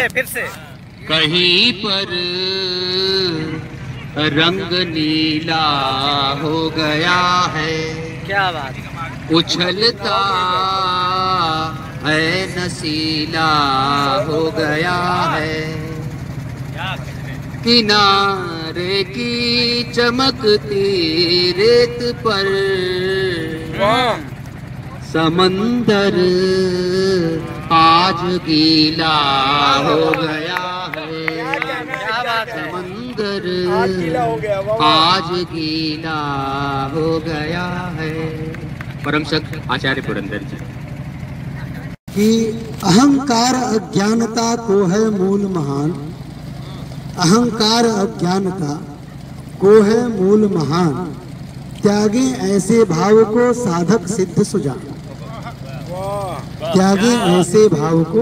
फिर से कहीं पर रंग नीला हो गया है, क्या बात, उछलता है नशीला हो गया है, किनारे की चमकती रेत पर समंदर आज गीला हो गया है, समंदर आज गीला हो गया है। परम सत्य आचार्य पुरंदर जी कि अहंकार अज्ञानता को है मूल महान, अहंकार अज्ञानता को है मूल महान, त्यागे ऐसे भाव को साधक सिद्ध सुजान, त्यागे ऐसे भाव को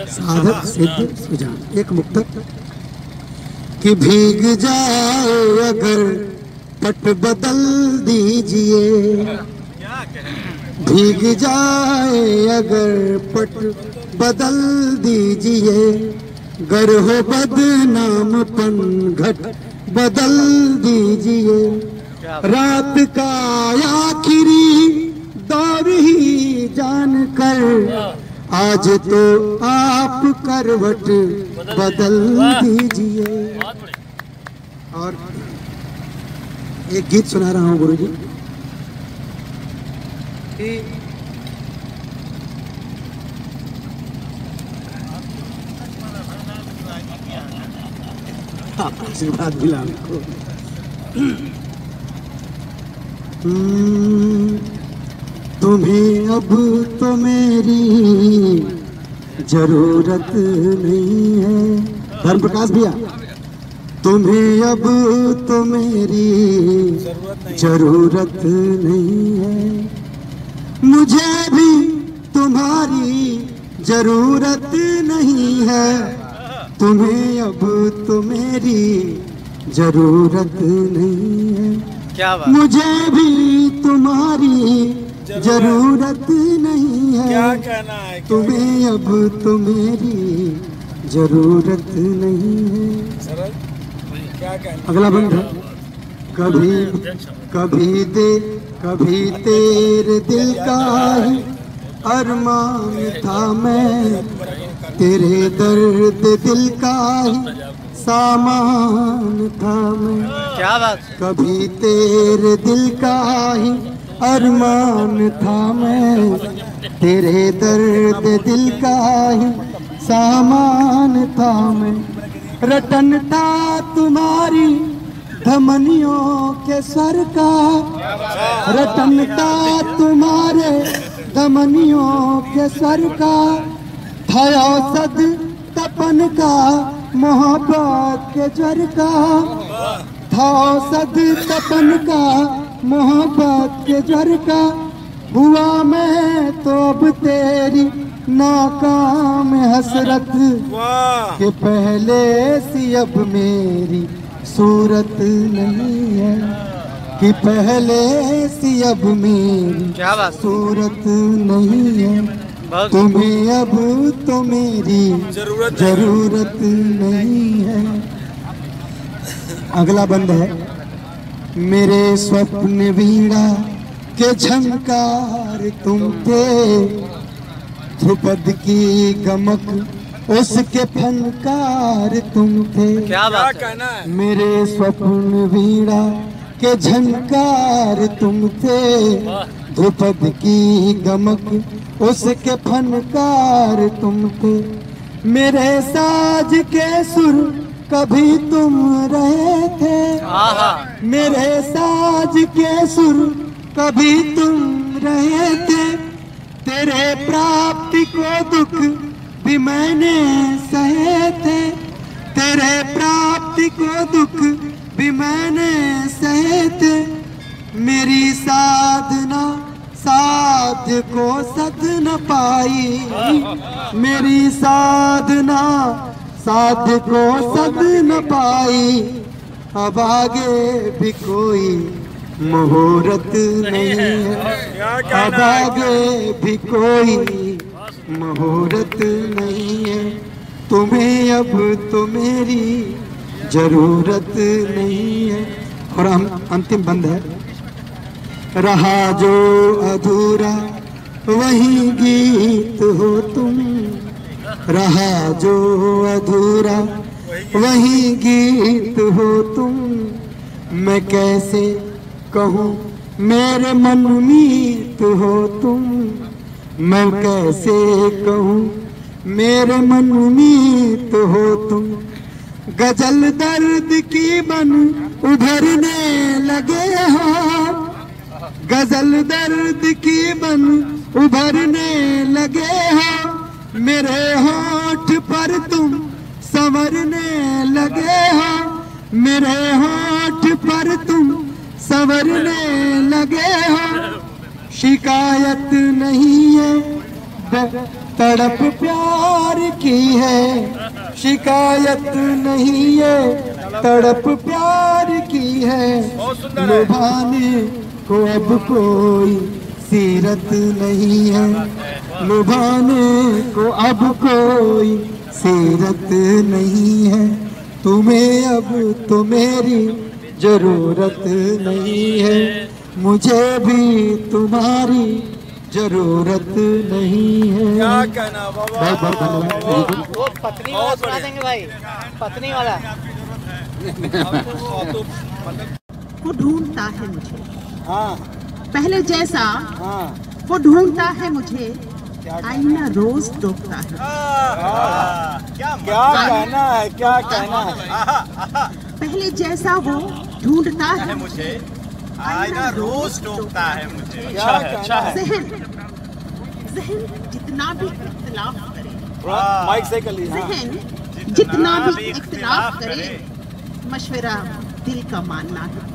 साधक सिद्ध सुजान। एक मुक्तक कि भीग जाए अगर पट बदल दीजिए, भीग जाए अगर पट बदल दीजिए, गर हो बदनामपन घट बदल दीजिए, रात का आखिरी दौर ही जानकर आज तो आप करवट बदल दीजिए। और एक गीत सुना रहा हूँ गुरुजी, आशीर्वाद मिला हमको। तुम्हें अब तो मेरी जरूरत नहीं है, धर्म प्रकाश भैया, तुम्हें अब तो मेरी जरूरत नहीं है, मुझे भी तुम्हारी जरूरत नहीं है, तुम्हें अब तो मेरी जरूरत नहीं है, क्या बात, मुझे भी तुम्हारी जरूरत नहीं है, क्या कहना है, तुम्हें अब तो मेरी जरूरत नहीं है। सरल क्या कहना। अगला बंद है, कभी तेरे दिल का ही अरमान था मैं, तेरे दर्द दिल का ही सामान था मैं, क्या बात, कभी तेरे दिल का ही अरमान था मैं, तेरे दर्द दिल का ही सामान था मैं, रटन था तुम्हारी धमनियों के स्वर का, रटन था तुम्हारे धमनियों के स्वर का, था औसत तपन का मोहब्बत के जर का, था औसत तपन का मोहब्बत के जर का, हुआ मैं तो अब तेरी नाकाम हसरत, के पहले सी अब मेरी सूरत नहीं है, कि पहले सी अब मेरी क्या बात, सूरत नहीं है, तुम्हें अब तो मेरी जरूरत नहीं है। अगला बंद है, मेरे स्वप्न वीणा के झंकार तुम थे, ध्रुपद की गमक उसके फनकार तुम थे, क्या बात, कहना है। मेरे स्वप्न वीणा के झंकार तुम थे, ध्रुपद की गमक उसके फनकार तुम थे, मेरे साज के सुर कभी तुम रहे थे, मेरे साज के सुर कभी तुम रहे थे, तेरे प्राप्ति को दुख भी मैंने सहे थे, तेरे प्राप्ति को दुख भी मैंने सहे थे, मेरी साधना साध को सध न पाई, मेरी साधना साध को सध न पाई, अब आगे भी कोई मुहूर्त नहीं है, अब आगे भी कोई मुहूर्त नहीं है, तुम्हें अब तो मेरी जरूरत नहीं है। और हम अंतिम बंद है। रहा जो अधूरा वही गीत हो तुम, रहा जो अधूरा वही गीत हो तुम। मैं कैसे कहूँ मेरे मन मीत हो तुम, मैं कैसे कहूँ मेरे मन मीत हो तुम। गजल दर्द की बन उभरने लगे हो, गजल दर्द की बन उभरने लगे हो। मेरे होठ पर तुम संवरने लगे हो, मेरे होठ पर तुम संवरने लगे हो। शिकायत नहीं है तड़प प्यार की है, शिकायत नहीं है तड़प प्यार की है। लुभाने को अब कोई सीरत नहीं है, लुभाने को अब कोई सीरत नहीं है। तुम्हें अब तो मेरी जरूरत नहीं है, मुझे भी तुम्हारी जरूरत नहीं है। क्या कहना बाबा, बहुत बहुत धन्यवाद। वो पत्नी वाला सुना देंगे भाई, पत्नी वाला। वो ढूंढता है मुझे हाँ पहले जैसा, हाँ वो ढूंढता है मुझे, आईना रोज टोकता है। क्या कहना है, क्या कहना है। पहले जैसा वो ढूंढता है मुझे, आईना रोज टोकता है मुझे। क्या कहना है। जहन जितना भी इख्तिलाफ करे, माइक से कर लीजिए। जहन जितना भी इख्तिलाफ करे, मशवरा दिल का मानना है।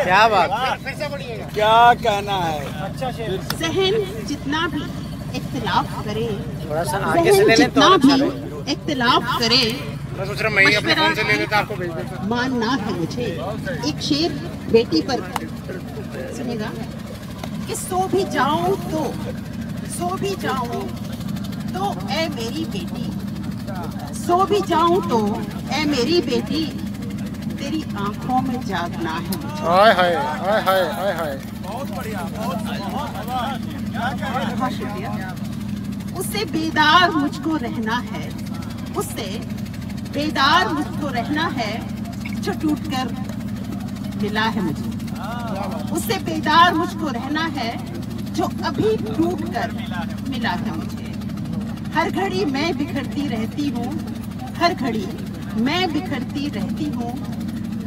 क्या बात, क्या कहना है। जहन जितना भी इख्तिलाफ करे, थोड़ा सा आगे से ले लें तो जितना अच्छा भी रहे। इख्तिलाफ करे, मैं सोच रहा हूँ मैं अपने फोन से ले लेता, आपको भेज देता। मानना है मुझे। एक शेर बेटी पर सुनेगा कि सो भी जाऊं तो ऐ मेरी बेटी, सो भी जाऊं तो ऐ मेरी बेटी, तेरी आंखों में जागना है मुझे। हाय हाय हाय हाय हाय हाय। बहुत शुक्रिया। उससे बेदार मुझको रहना है, उससे बेदार मुझको रहना है, जो टूटकर मिला है मुझे। उससे बेदार मुझको रहना है, जो अभी टूटकर मिला है मुझे। हर घड़ी मैं बिखरती रहती हूँ, हर घड़ी मैं बिखरती रहती हूँ,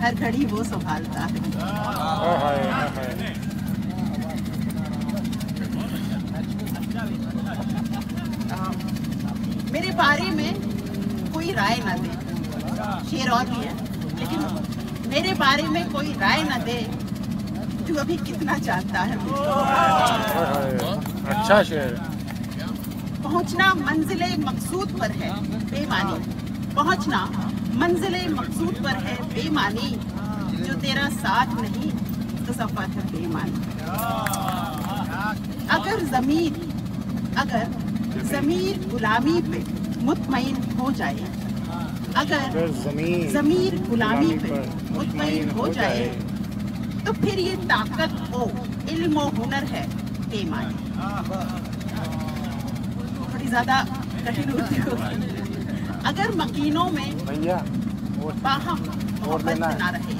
हर घड़ी वो संभालता है। मेरे बारे में कोई राय न दे, शेर और भी है, लेकिन मेरे बारे में कोई राय न दे, तू अभी कितना जानता है मुझे। अच्छा शेर। पहुंचना मंजिले मकसूद पर है बेमानी, पहुंचना मंजिले मकसूद पर है बेमानी, जो तेरा साथ नहीं तो सफर है बेमानी। अगर ज़मीर गुलामी पे मुतमईन हो जाए, अगर ज़मीर गुलामी पे मुतमईन हो जाए, तो फिर ये ताकत ओ इल्म और हुनर है बेमानी। थोड़ी ज्यादा कठिन होती होगी। अगर मकीनों में बाहम मोहब्बत ना रहे,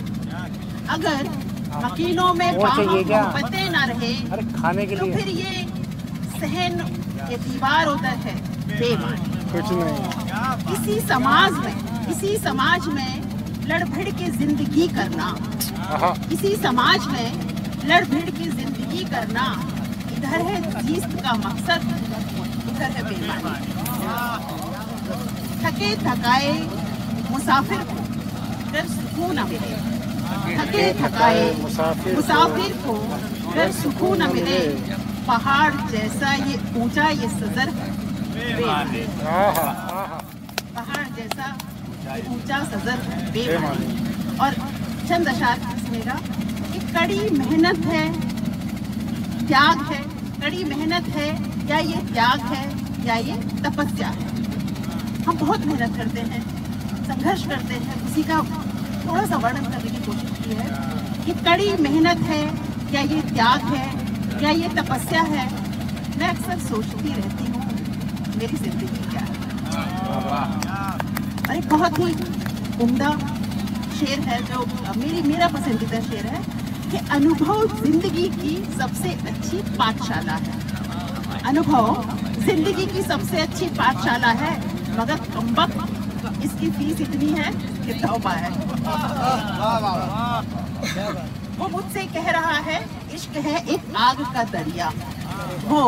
अगर मकीनों में बाहम मोहब्बतें ना रहे, तो फिर ये सहन ये दीवार उधर है बेमानी। कुछ नहीं। इसी समाज में लड़ भिड़ के जिंदगी करना, इसी समाज में लड़ भिड़ के जिंदगी करना, इधर है जीस्त का मकसद, उधर है बेमानी। थके थकाए मुसाफिर को अगर सुकून न मिले, थके थकाए मुसाफिर को अगर सुकून न मिले, पहाड़ जैसा ये ऊंचा ये सजर है बेमानी। पहाड़ जैसा ये ऊंचा सजर है बेमानी। और चंद अशार सुनेगा कि कड़ी मेहनत है, त्याग है, कड़ी मेहनत है या ये त्याग है, या ये तपस्या है। हम बहुत मेहनत करते हैं, संघर्ष करते हैं। उसी का थोड़ा सा वर्णन करने की कोशिश की है कि कड़ी मेहनत है या ये त्याग है या ये तपस्या है। मैं अक्सर सोचती रहती हूँ मेरी जिंदगी क्या है। और एक बहुत ही उम्दा शेर है जो मेरा पसंदीदा शेर है कि अनुभव जिंदगी की सबसे अच्छी पाठशाला है। अनुभव जिंदगी की सबसे अच्छी पाठशाला है, मगर कमबख्त इसकी फीस इतनी है कि तौबा है। वो मुझसे कह रहा है इश्क है एक आग का दरिया। वो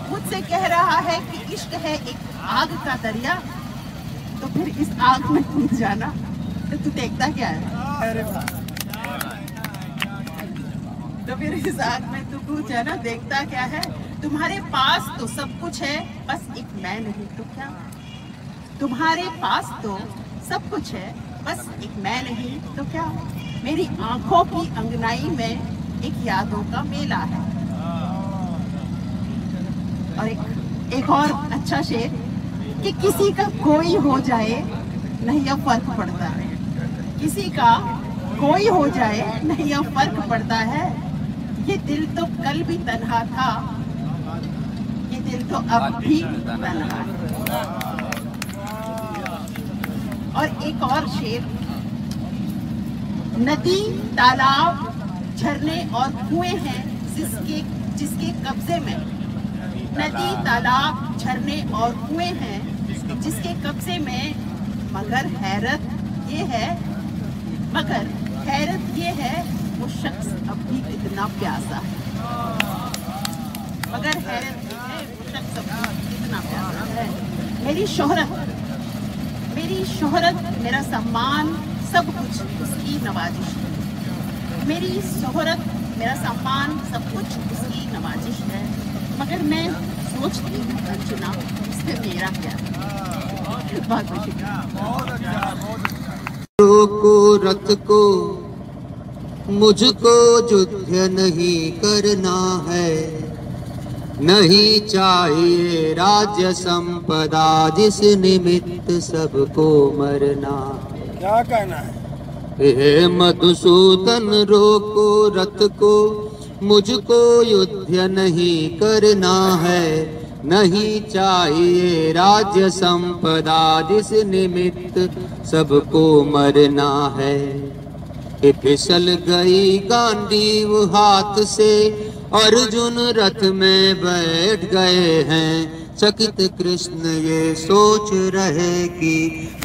मुझसे कह रहा है कि इश्क है एक आग का दरिया। तो फिर इस आग में कूद जाना, तो तू देखता क्या है? तो फिर इस आग में तू कूद जाना, देखता क्या है? तुम्हारे पास तो सब कुछ है, बस एक मैं नहीं तो क्या? तुम्हारे पास तो सब कुछ है, बस एक मैं नहीं तो क्या? मेरी आंखों की अंगनाई में एक यादों का मेला है। और एक और अच्छा शेर कि किसी का कोई हो जाए नहीं अब फर्क पड़ता है। किसी का कोई हो जाए नहीं अब फर्क पड़ता है। ये दिल तो कल भी तन्हा था, ये दिल तो अब भी तन्हा है। और एक और शेर, नदी तालाब झरने और कुएं हैं जिसके कब्जे में। नदी तालाब झरने और कुएं हैं जिसके कब्जे में, मगर हैरत ये है वो शख्स अब भी कितना प्यासा है। मगर हैरत ये है वो शख्स अब भी कितना प्यासा है। मेरी शोहरत मेरा सम्मान सब कुछ उसकी नवाजिश है। मेरी शोहरत मेरा सम्मान सब कुछ उसकी नवाजिश है। मगर मैं सोचती हूँ अर्चना, इससे मेरा क्या है? बहुत शुक्रिया। को रथ को मुझको युद्ध नहीं करना है। नहीं चाहिए राज्य संपदा जिस निमित्त सबको मरना। क्या कहना है? हे मधुसूदन रोको रथ को, मुझको युद्ध नहीं करना है। नहीं चाहिए राज्य संपदा जिस निमित्त सबको मरना है। फिसल गई गांडीव हाथ से, अर्जुन रथ में बैठ गए हैं। चकित कृष्ण ये सोच रहे कि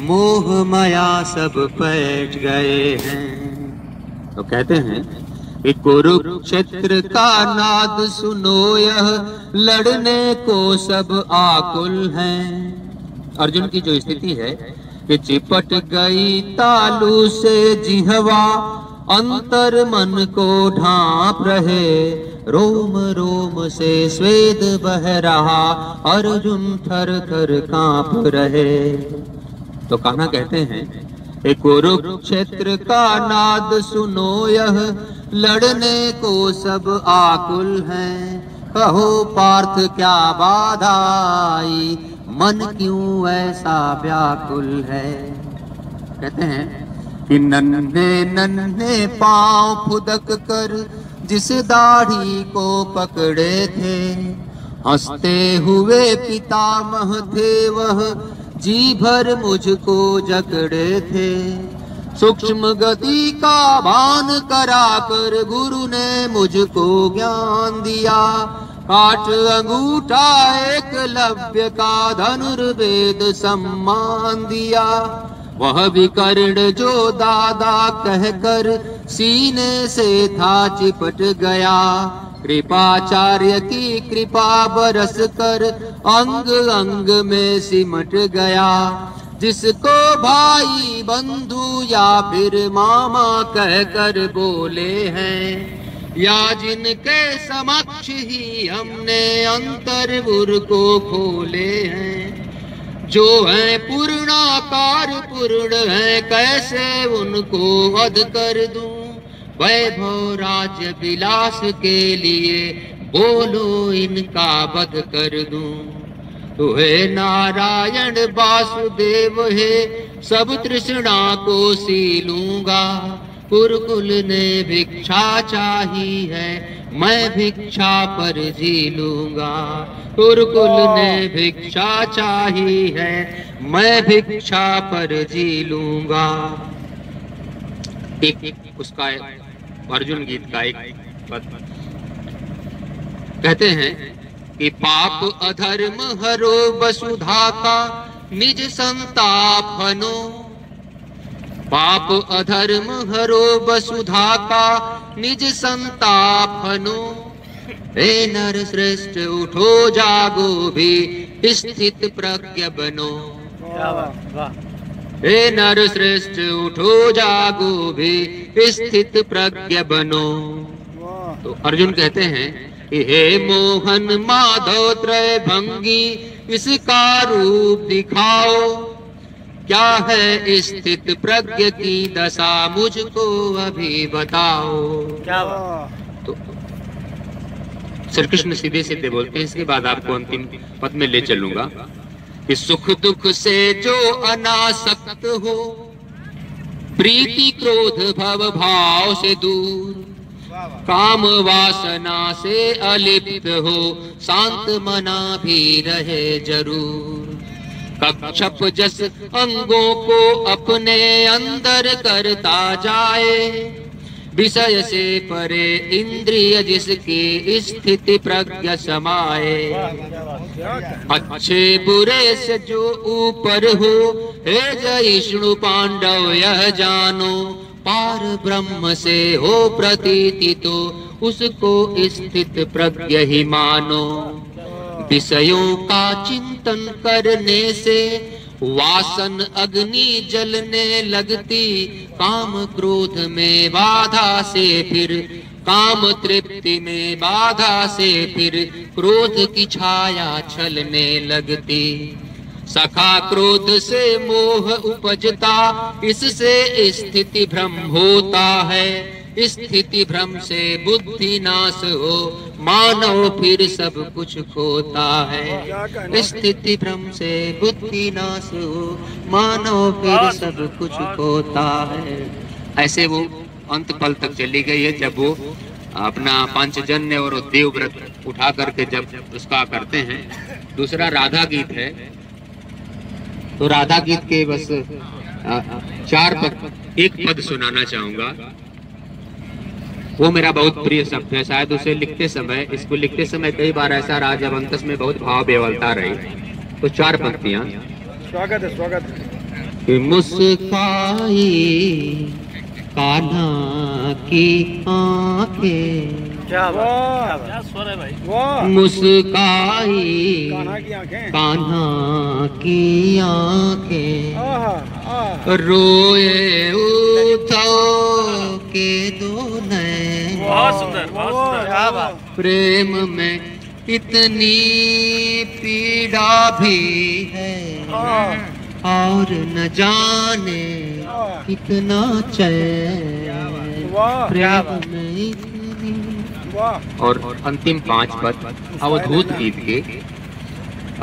मोह माया सब बैठ गए हैं। तो कहते हैं कि कुरुक्षेत्र का नाद सुनो, यह लड़ने को सब आकुल हैं। अर्जुन की जो स्थिति है कि चिपट गई तालू से जिह्वा, अंतर मन को ढांप रहे। रोम रोम से स्वेद बह रहा, अर्जुन थर थर कांप रहे। तो कान्हा कहते हैं कुरुक्षेत्र का नाद सुनो, यह लड़ने को सब आकुल हैं। कहो पार्थ क्या बाधा आई, मन क्यों ऐसा व्याकुल है। कहते हैं कि नन्हे नन्हे पांव फुदक कर जिस दाढ़ी को पकड़े थे, हंसते हुए पितामह थे वह, जी भर मुझको जकड़े थे। सूक्ष्म गति का भान करा कर गुरु ने मुझको ज्ञान दिया। काट अंगूठा एकलव्य का धनुर्वेद सम्मान दिया। वह विकर्ण जो दादा कहकर सीने से था चिपट गया। कृपाचार्य की कृपा बरस कर अंग अंग में सिमट गया। जिसको भाई बंधु या फिर मामा कहकर बोले हैं, या जिनके समक्ष ही हमने अंतर्मुर को खोले हैं। जो है पूर्णाकार पूर्ण है, कैसे उनको वध कर दूं। वैभव राज्य विलास के लिए बोलो इनका वध कर दूं। तो हे नारायण वासुदेव है, सब तृष्णा को सीलूंगा। कुरुकुल ने भिक्षा चाही है, मैं भिक्षा पर जी लूंगा। कुरुकुल ने भिक्षा चाही है, मैं भिक्षा पर जी लूंगा। एक उसका अर्जुन गीत का एक पद कहते हैं कि पाप अधर्म हरो वसुधा का निज संतापनो। पाप अधर्म हरो वसुधा का निज संतापनो। हे नर श्रेष्ठ उठो जागो भी स्थित प्रज्ञ बनो। हे नर श्रेष्ठ उठो जागो भी स्थित प्रज्ञ बनो। तो अर्जुन कहते हैं कि हे मोहन माधव त्रय भंगी, इसका रूप दिखाओ। क्या है स्थित प्रज्ञ की दशा, मुझको अभी बताओ। क्या तो श्री कृष्ण सीधे सीधे बोलते हैं, इसके बाद आपको अंतिम पद में ले चलूंगा कि सुख दुख से जो अनासक्त हो, प्रीति क्रोध भव भाव से दूर, काम वासना से अलिप्त हो, शांत मना भी रहे जरूर। कक्षप जस अंगों को अपने अंदर करता जाए, विषय से परे इंद्रिय जिसकी स्थिति प्रज्ञ समाए। अच्छे बुरे से जो ऊपर हो, हे जयिष्णु पांडव यह जानो। पार ब्रह्म से हो प्रतीति तो उसको स्थित प्रज्ञ ही मानो। विषयों का चिंतन करने से वासन अग्नि जलने लगती, काम क्रोध में बाधा से फिर काम तृप्ति में बाधा से फिर क्रोध की छाया छलने लगती। सखा क्रोध से मोह उपजता, इससे स्थिति भ्रम होता है। स्थिति भ्रम से बुद्धि नाश हो, मानव फिर सब कुछ खोता है। स्थिति भ्रम से बुद्धि नाश हो, मानव फिर सब कुछ खोता है। ऐसे वो अंत पल तक चली गई है, जब वो अपना पंचजन्य और देव व्रत उठा करके जब उसका करते हैं। दूसरा राधा गीत है, तो राधा गीत के बस 4 पद, एक पद सुनाना चाहूंगा। वो मेरा बहुत प्रिय शब्द है, शायद उसे लिखते समय, इसको लिखते समय कई बार ऐसा रहा जब अंतस में बहुत भाव बेवलता रही। तो 4 पंक्तियां। स्वागत है, स्वागत है। मुस्काई कान्हा की आंखें, क्या स्वर है भाई, वाह। मुस्काई कान्हा की आंखें, कान्हा की आंखें, आहा, रोए उद्धव के दो नैन। बहुत सुंदर, बहुत सुंदर, क्या बात। प्रेम में इतनी पीड़ा भी है, और न जाने कितना चैन। प्रेम में इतनी। और अंतिम 5 पद अवधूत गीत के।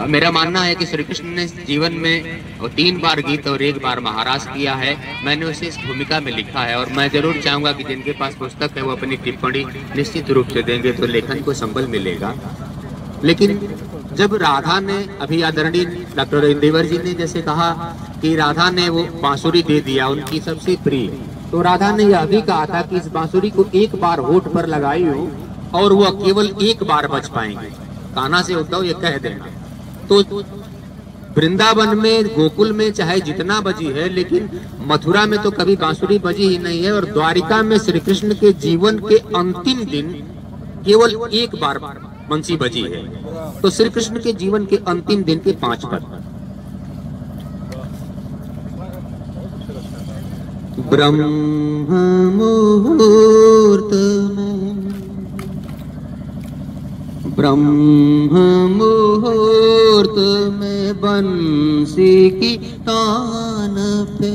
मेरा मानना है कि श्री कृष्ण ने जीवन में 3 बार गीत और 1 बार महारास किया है। मैंने उसे इस भूमिका में लिखा है, और मैं जरूर चाहूंगा कि जिनके पास पुस्तक है वो अपनी टिप्पणी निश्चित रूप से देंगे, तो लेखन को संबल मिलेगा। लेकिन जब राधा ने, अभी आदरणीय डॉक्टर इंदिवर जी ने जैसे कहा कि राधा ने वो बांसुरी दे दिया उनकी सबसे प्रिय, तो राधा ने यह भी कहा था कि इस बांसुरी को 1 बार होठ पर लगाई हो और वह केवल 1 बार बज पाएंगे। कान्हा से उद्धव ये कह देना। तो वृंदावन में, गोकुल में चाहे जितना बजी है, लेकिन मथुरा में तो कभी बांसुरी बजी ही नहीं है। और द्वारिका में श्री कृष्ण के जीवन के अंतिम दिन केवल 1 बार बंसी बजी है। तो श्री कृष्ण के जीवन के अंतिम दिन के 5 पद। ब्रह्म मुहूर्त में, ब्रह्म मुहूर्त में बंसी की तान पे,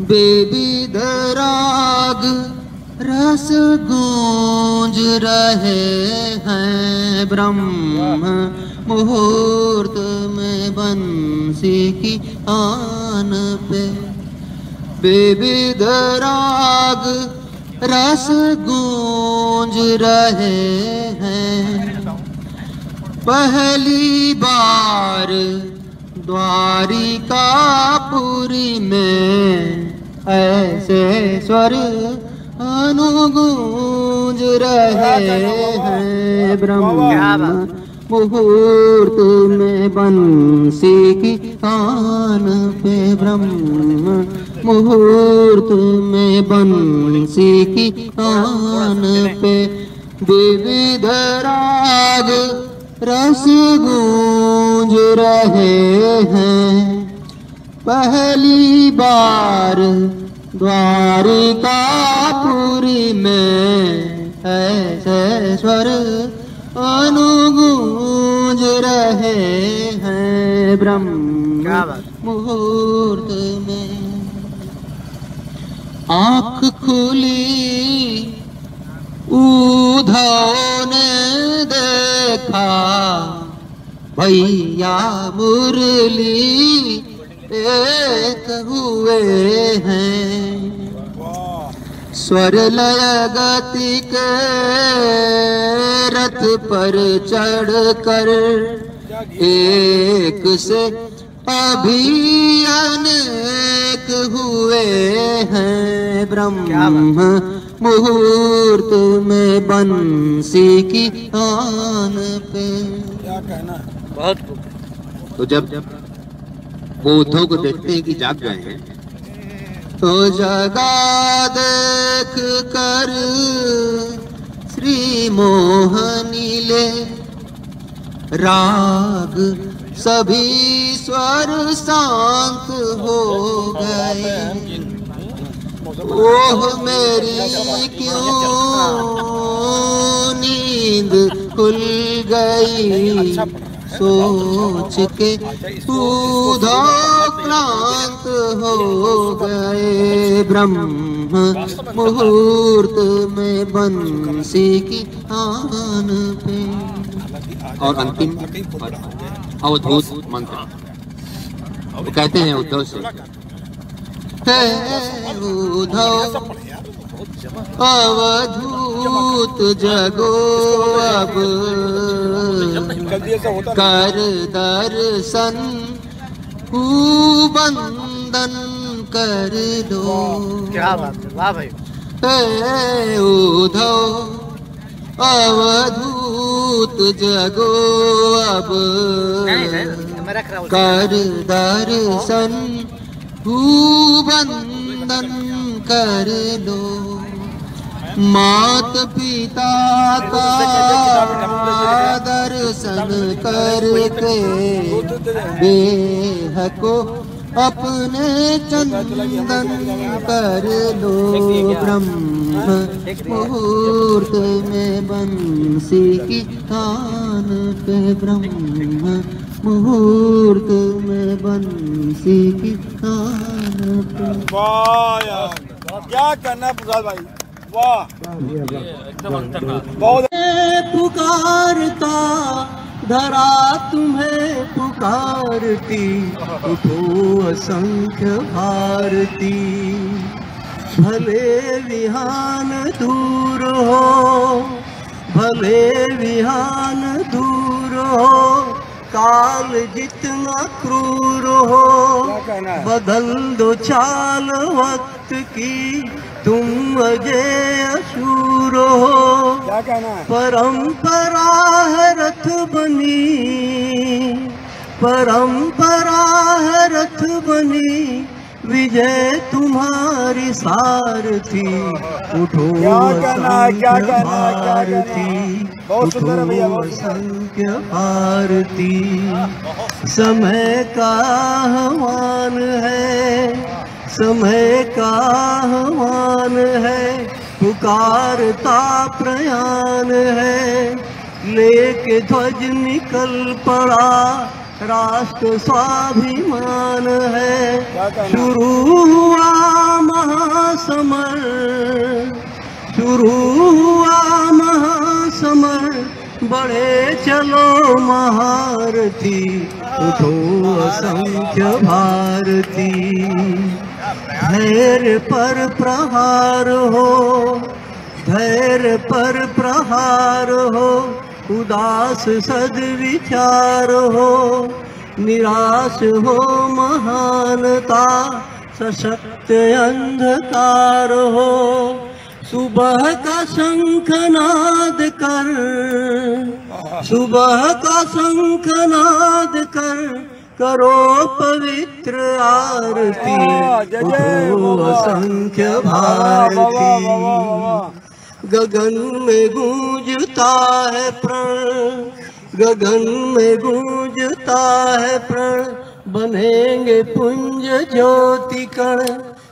बेविध राग रस गूंज रहे हैं। ब्रह्म मुहूर्त में बंसी की आन पे विविध राग रस गूंज रहे हैं। पहली बार द्वारिकापुरी में ऐसे स्वर अनुगूंज रहे हैं। ब्रह्म मुहूर्त में बंसी की आन पे ब्रह्म मुहूर्त में बंसी की आन पे विविध राग रस गूंज रहे हैं। पहली बार द्वारिकापुरी में ऐसे स्वर अनुगूंज रहे हैं। ब्रह्म मुहूर्त में आँख खुली उद्धव ने देखा भैया मुरली एक हुए हैं। स्वर लय गति के रथ पर चढ़कर एक से अभी अनेक हुए हैं। ब्रह्म मुहूर्त में बंसी की आन पे। क्या कहना है? बहुत तो जब वो उद्धव को देखते हैं कि जाग गए हैं तो जगा देख कर श्री मोहनी ले राग सभी स्वर शांत हो गए। ओह मेरी क्यों नींद खुल गई सोच के उद्धव क्लांत हो गए। ब्रह्म मुहूर्त में बंसी की आन पे। और अंतिम अवधूत मंत्र वो कहते हैं उद्धव से, हे उद्धव अवधूत जगो अब कर दर्शन बंदन कर दो। क्या बात है, वाह भाई। हे उद्धव अवधूत जगो अब कर दर्शन बंदन कर लो। मात पिता का दर्शन करके देह को अपने चंदन कर लो। ब्रह्म मुहूर्त में बंसी की तान पे। ब्रह्म मुहूर्त में बंसी की तान पे। वाह यार, क्या करना है प्रसाद भाई, वाह एकदम अंतर्नाद। बहुत पुकारता धरा तुम्हें पुकारती, उठो असंख्य भारती। भले विहान दूर हो, भले विहान दूर हो, काल जितना क्रूर हो, बदल दो चाल वक्त की, तुम अजय अशूर हो। क्या कहना है? परंपरा है रथ बनी, परंपरा है रथ बनी, विजय तुम्हारी सारथी। उठो असंख्य भारती, उठो असंख्य भारती। समय का आह्वान है, समय का आह्वान है, पुकारता प्रयाण है। लेके ध्वज निकल पड़ा, राष्ट्र स्वाभिमान है। शुरू हुआ महासमर, शुरू हुआ महासमर, बढ़े चलो महारथी, उठो असंख्य भारती। धैर्य पर प्रहार हो, धैर्य पर प्रहार हो, उदास सद्विचार हो, निराश हो महानता, सशक्त अंधकार हो। सुबह का शंखनाद कर, सुबह का शंखनाद कर, करो पवित्र आरती, उठो असंख्य भारती। गगन में गूंजता है प्रण, गगन में गूंजता है प्रण, बनेंगे पुंज ज्योति कण।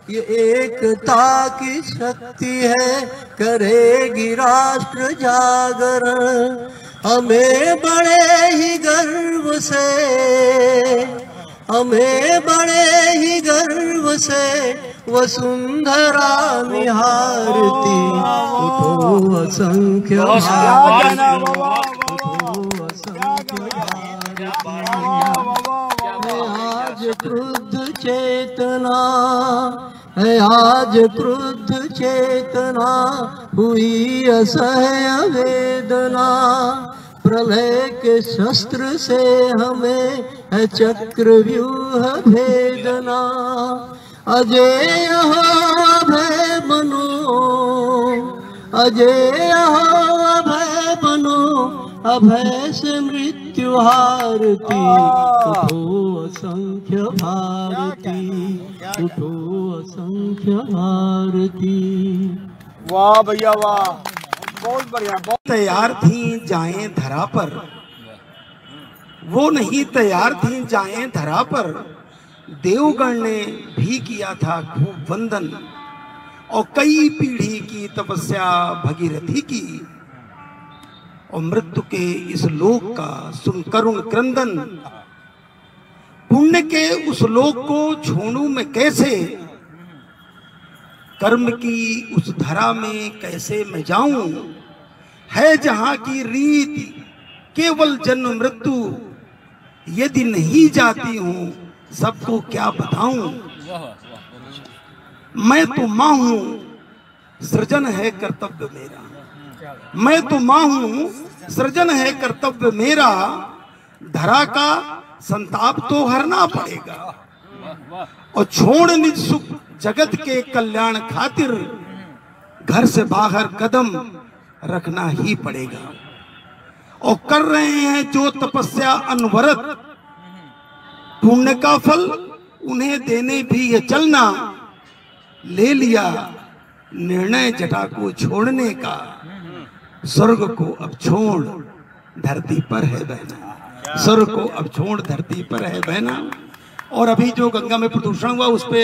ये एकता की शक्ति है, करेगी राष्ट्र जागरण। हमें बड़े ही गर्व से, हमें बड़े ही गर्व से वसुंधरा निहारती, उठो असंख्य भारती, उठो असंख्य भारती। आज क्रुद्ध चेतना है, आज क्रुद्ध चेतना, हुई असह्य वेदना। प्रलय के शस्त्र से हमें है चक्रव्यूह भेदना। अजेय हो अभय बनो, अजेय हो अभय बनो, अभय से मृत्यु हारती, उठो असंख्य भारती, उठो असंख्य भारती। वाह भैया वाह, बहुत बढ़िया। तैयार थी जाएं धरा पर, वो नहीं तैयार थी जाएं धरा पर। देवगण ने भी किया था खूब वंदन, और कई पीढ़ी की तपस्या भगीरथी की। और मृत्यु के इस लोक का सुन करुण क्रंदन, पुण्य के उस लोक को छोड़ूं मैं कैसे। कर्म की उस धरा में कैसे मैं जाऊं, है जहां की रीति केवल जन्म मृत्यु। यदि नहीं जाती हूं सबको क्या बताऊं। मैं तो मां हूं, सृजन है कर्तव्य मेरा। मैं तो मां हूं, सृजन है कर्तव्य मेरा। धरा का संताप तो हरना पड़ेगा, और छोड़ निज सुख जगत के कल्याण खातिर घर से बाहर कदम रखना ही पड़ेगा। और कर रहे हैं जो तपस्या अनवरत, पुण्य का फल उन्हें देने भी ये चलना। ले लिया निर्णय जटा को छोड़ने का, स्वर्ग को अब छोड़ धरती पर है बहना। स्वर्ग को अब छोड़ धरती पर है बहना। और अभी जो गंगा में प्रदूषण हुआ उस पे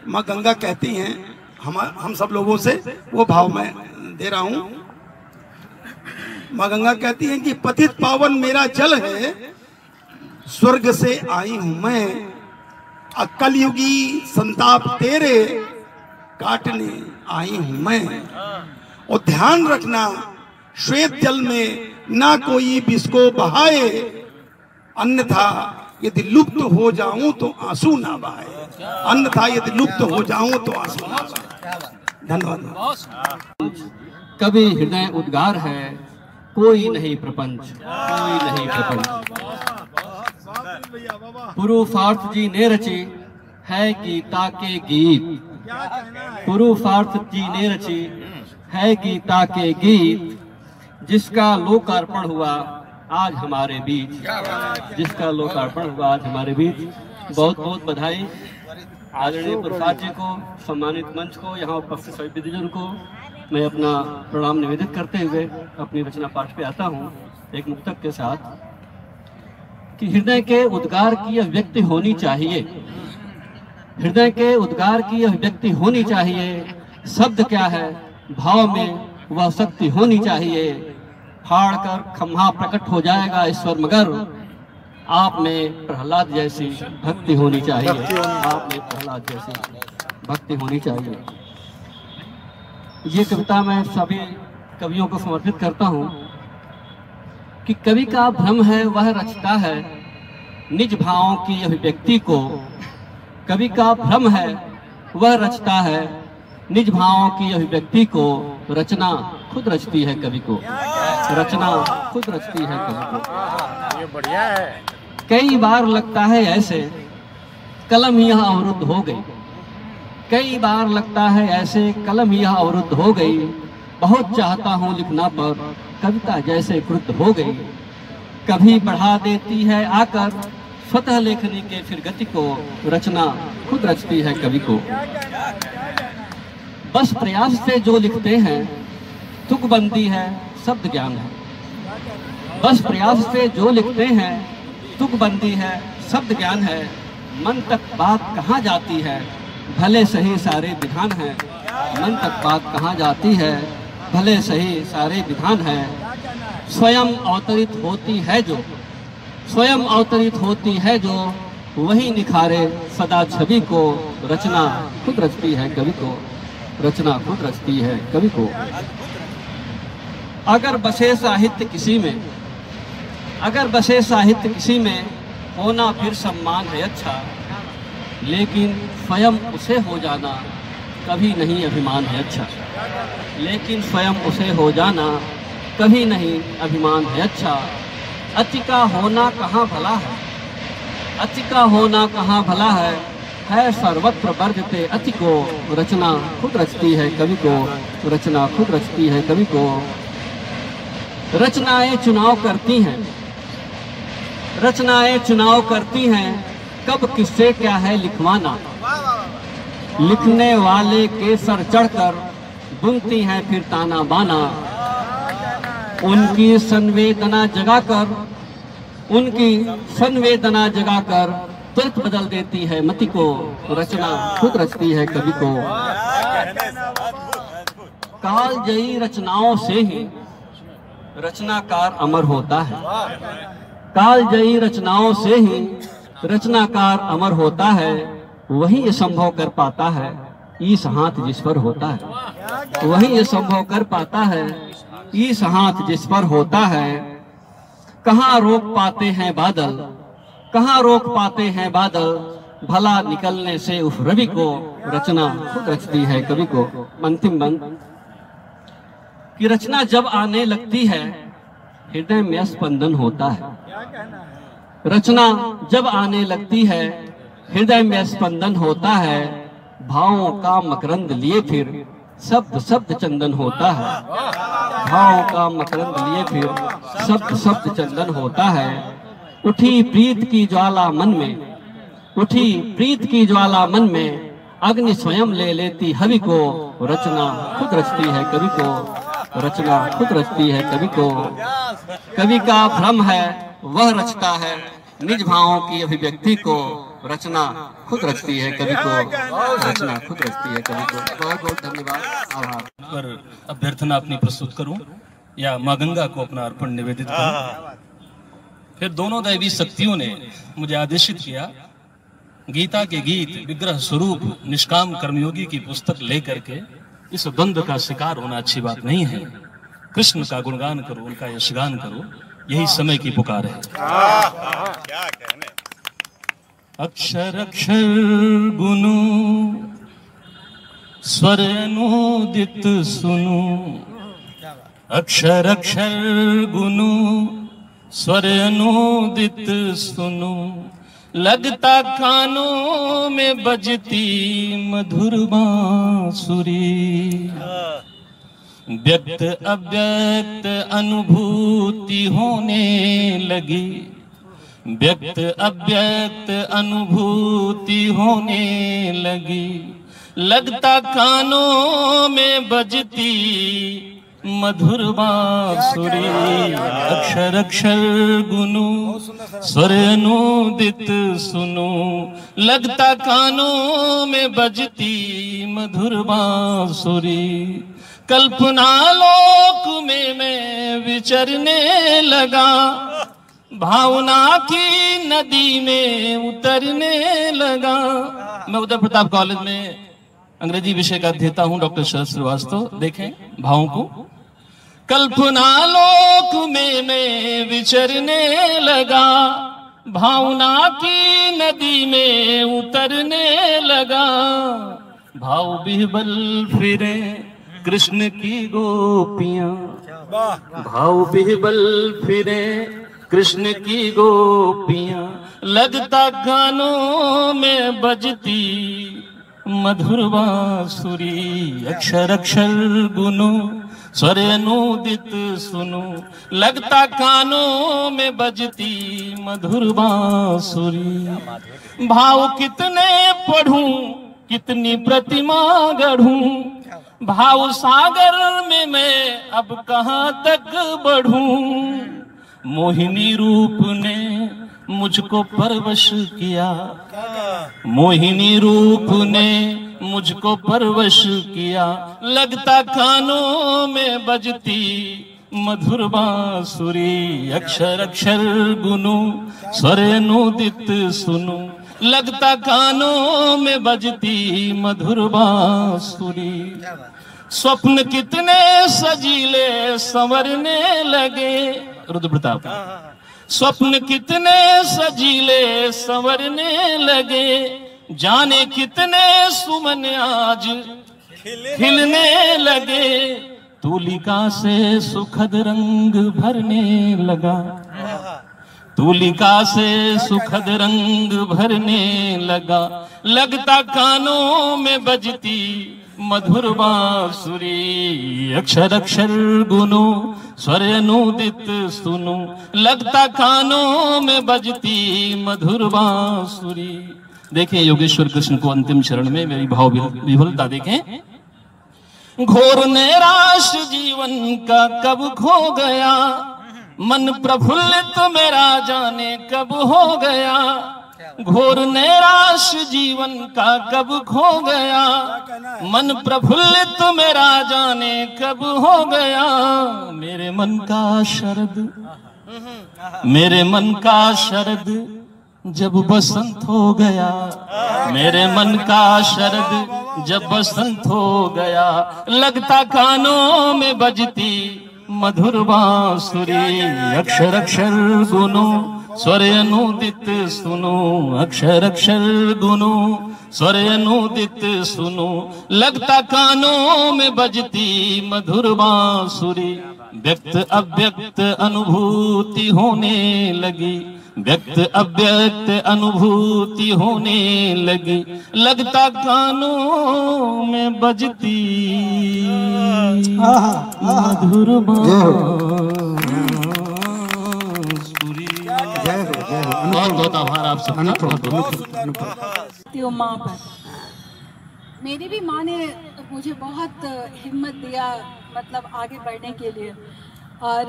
माँ गंगा कहती हैं हम सब लोगों से, वो भाव मैं दे रहा हूं। माँ गंगा कहती हैं कि पतित पावन मेरा जल है, स्वर्ग से आई हूं मैं। कलयुगी संताप तेरे काटने आई हूं मैं। और ध्यान रखना श्वेत जल में ना कोई बिस्को बहाए, अन्यथा यदि लुप्त हो जाऊं तो आंसू ना बहाए। अन्यथा यदि लुप्त हो जाऊं तो आंसू ना बहाए। धन्यवाद। कभी हृदय उद्गार है, कोई नहीं प्रपंच, कोई नहीं प्रपंच। पुरुषार्थ जी ने रची है गीता के गीत। पुरुषार्थ जी ने रची है गीता के गीत, जिसका लोकार्पण हुआ आज हमारे बीच। जिसका लोकार्पण हुआ आज हमारे बीच। बहुत बहुत बधाई आदरणीय प्रसाद जी को, सम्मानित मंच को, यहाँ उपस्थित सभी विद्वान को मैं अपना प्रणाम निवेदित करते हुए अपनी रचना पाठ पे आता हूँ एक मुक्तक के साथ कि हृदय के उद्गार की यह व्यक्ति होनी चाहिए। हृदय के उद्गार की यह व्यक्ति होनी चाहिए। शब्द क्या है, भाव में वह शक्ति होनी चाहिए। फाड़ कर खम्हा प्रकट हो जाएगा ईश्वर, मगर आप में प्रहलाद जैसी भक्ति होनी चाहिए। आप में प्रहलाद जैसी भक्ति होनी चाहिए। ये कविता मैं सभी कवियों को समर्पित करता हूँ कि कवि का भ्रम है वह रचता है निज भावों की अभिव्यक्ति को। कवि का भ्रम है वह रचता है निज भावों की अभिव्यक्ति को। रचना खुद रचती है कवि को, रचना खुद रचती है कवि को। ये बढ़िया है। कई बार लगता है ऐसे कलम यह अवरुद्ध हो गई, कई बार लगता है ऐसे कलम यह अवरुद्ध हो गई। बहुत चाहता हूँ लिखना पर कविता जैसे क्रुद्ध हो गई। कभी बढ़ा देती है आकर स्वतः लेखनी के फिर गति को। रचना खुद रचती है कवि को। बस प्रयास से जो लिखते हैं तुकबंदी है शब्द ज्ञान है। बस प्रयास से जो लिखते हैं तुकबंदी है शब्द ज्ञान है। मन तक बात कहाँ जाती है भले सही सारे विधान है। मन तक बात कहाँ जाती है भले सही सारे विधान है। स्वयं अवतरित होती है जो, स्वयं अवतरित होती है जो, वही निखारे सदा छवि को। रचना खुद रचती है कवि को, रचना खुद रचती है कवि को। अगर बसे साहित्य किसी में, अगर बसे साहित्य किसी में होना फिर सम्मान है अच्छा। लेकिन स्वयं उसे हो जाना कभी नहीं अभिमान है अच्छा। लेकिन स्वयं उसे हो जाना कभी नहीं अभिमान है अच्छा। अति का होना कहाँ भला है, अति का होना कहाँ भला है सर्वत्र वर्जते अति को। रचना खुद रचती है कवि को, रचना खुद रचती है कवि को। रचनाएं चुनाव करती हैं, रचनाएं चुनाव करती हैं कब किससे क्या है लिखवाना। लिखने वाले के सर चढ़कर बुनती हैं फिर ताना बाना। उनकी संवेदना जगाकर, उनकी संवेदना जगाकर तुरंत बदल देती है मति को। रचना खुद रचती है कवि को। कालजयी रचनाओं से ही रचनाकार अमर होता है। कालजयी रचनाओं से ही रचनाकार अमर होता है। वही ये संभव कर पाता है ईस हाथ जिस पर होता है। वही ये संभव कर पाता है ईस हाथ जिस पर होता है। कहाँ रोक पाते हैं बादल, कहाँ रोक पाते हैं बादल भला निकलने से उस रवि को। रचना खुद रचती है कवि को। अंतिम बंद कि रचना जब आने लगती है हृदय में स्पंदन होता है। रचना जब आने लगती है हृदय में स्पंदन होता है। भावों का मकरंद लिए फिर शब्द शब्द चंदन होता है। भावों का मकरंद लिए फिर शब्द शब्द चंदन होता है। उठी प्रीत की ज्वाला मन में, उठी प्रीत की ज्वाला मन में अग्नि स्वयं ले लेती हवि को। रचना खुद रचती है कवि को, रचना खुद रचती है कवि को। कवि का भ्रम है वह रचता है निज भावों की अभिव्यक्ति को। रचना खुद रचती है कवि को, रचना खुद रचती है कवि को। बहुत बहुत धन्यवाद, आभार। पर अभ्यर्थना अपनी प्रस्तुत करूं या माँ गंगा को अपना अर्पण निवेदित करूं। फिर दोनों दैवी शक्तियों ने मुझे आदेशित किया गीता के गीत विग्रह स्वरूप निष्काम कर्मयोगी की पुस्तक लेकर के इस द्वंद्व का शिकार होना अच्छी बात नहीं है। कृष्ण का गुणगान करो, उनका यशगान करो, यही समय की पुकार है। क्या कहने। अक्षर अक्षर गुनु स्वर अनुदित सुनु। अक्षर अक्षर गुनु स्वर अनुदित सुनु। लगता कानों में बजती मधुर बांसुरी। व्यक्त अव्यक्त अनुभूति होने लगी। व्यक्त अव्यक्त अनुभूति होने लगी। लगता कानों में बजती मधुर बांसुरी। अक्षर अक्षर गुनु स्वर अनुदित सुनु। लगता कानों में बजती मधुर बांसुरी। कल्पना लोक में मैं विचरने लगा। भावना की नदी में उतरने लगा। मैं उदय प्रताप कॉलेज में अंग्रेजी विषय का अध्येता हूं, डॉक्टर शरद श्रीवास्तव। देखें भावों को। कल्पना लोक में मैं विचरने लगा, भावना की नदी में उतरने लगा। भाव बिहबल फिरे कृष्ण की गोपियां, भाव बिहबल फिरे कृष्ण की गोपियां, लगता कानों में बजती मधुर बांसुरी। अक्षर अक्षर गुनु स्वर अनुदित सुनो, लगता कानों में बजती मधुर बांसुरी। भाव कितने पढ़ूं कितनी प्रतिमा गढ़ूं, भाव सागर में मैं अब कहां तक बढ़ूं। मोहिनी रूप ने मुझको परवश किया, मोहिनी रूप ने मुझको परवश किया, लगता कानों में बजती मधुर बांसुरी। अक्षर अक्षर गुनु स्वर अनुदित सुनो, लगता कानों में बजती मधुर बांसुरी। स्वप्न कितने सजीले संवरने लगे, रुद्र प्रताप। स्वप्न कितने सजीले संवरने लगे, जाने कितने सुमन आज खिलने लगे। तूलिका से सुखद रंग भरने लगा, तूलिका से सुखद रंग भरने लगा, लगता कानों में बजती मधुर बांसुरी। अक्षर अक्षर गुनु स्वर अनुदित सुनो, लगता कानों में बजती मधुर बांसुरी। देखें योगेश्वर कृष्ण को अंतिम चरण में मेरी भाव विफलता देखें। घोर नैराश जीवन का कब खो गया, मन प्रफुल्लित मेरा जाने कब हो गया। घोर नैराश जीवन का कब खो गया, मन प्रफुल्लित मेरा जाने कब हो गया। मेरे मन का शरद, मेरे मन का शरद जब बसंत हो गया, मेरे मन का शरद जब बसंत हो गया, लगता कानों में बजती मधुर बांसुरी। अक्षर अक्षर गुनु स्वर अनुदित सुनो, अक्षर अक्षर गुनु स्वर अनुदित सुनो, लगता कानों में बजती मधुर बांसुरी। व्यक्त अव्यक्त अनुभूति होने लगी, व्यक्त अव्यक्त अनुभूति होने लगी, लगता कानों में बजती मधुर बांसुरी। बहुत बहुत आभार आप सबका। माँ पर मेरी भी माँ ने मुझे बहुत हिम्मत दिया, मतलब आगे बढ़ने के लिए। और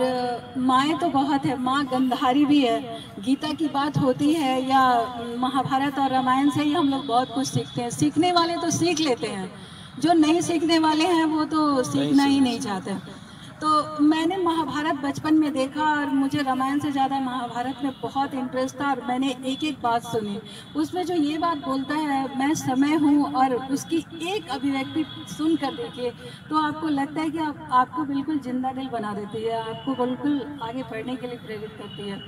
माएँ तो बहुत है, माँ गंधारी भी है। गीता की बात होती है या महाभारत और रामायण से ही हम लोग बहुत कुछ सीखते हैं। सीखने वाले तो सीख लेते हैं, जो नहीं सीखने वाले हैं वो तो सीखना ही नहीं चाहते। तो मैंने महाभारत बचपन में देखा और मुझे रामायण से ज़्यादा महाभारत में बहुत इंटरेस्ट था। और मैंने एक एक बात सुनी, उसमें जो ये बात बोलता है मैं समय हूँ, और उसकी एक अभिव्यक्ति सुन कर देखिए तो आपको लगता है कि आपको बिल्कुल जिंदा दिल बना देती है, आपको बिल्कुल आगे बढ़ने के लिए प्रेरित करती है।